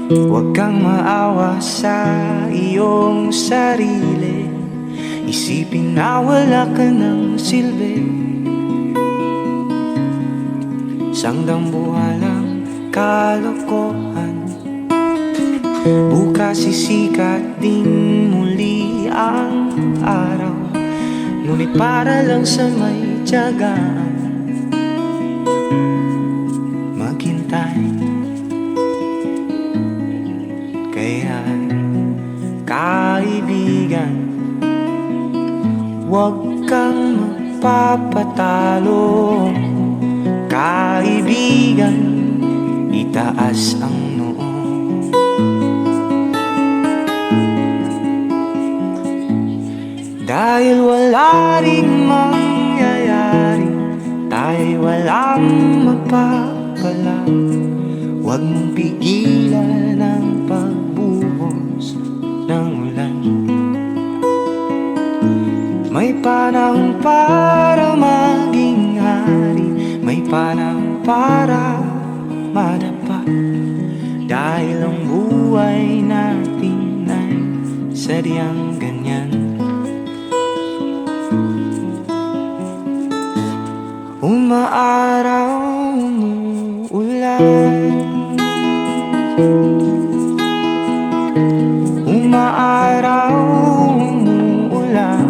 Huwag kang maawa sa iyong sarili. Isipin na wala ka ng silbi. Sangdambuhalang kalokohan. Bukas sisikat din muli ang araw, ngunit para lang sa may tiyagaan maghintay. Kaya kaibigan, huwag kang magpapatalo. Kaibigan, itaas ang noo. Dahil wala ring mangyayari, tayo'y walang mapapala. Huwag mong pigilan ang pagbuhos ng ulan. May panahon para maging hari, may panahon para madapa. Dahil ang buhay natin ay sadyang ganyan. Umaaraw, umuulan. Umaaraw, umuulan.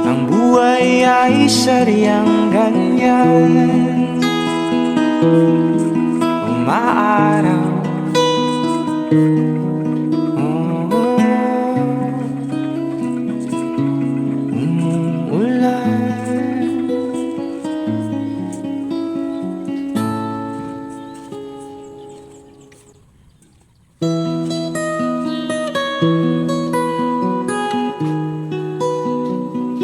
Ang buhay ay sadyang ganyan. Umaaraw.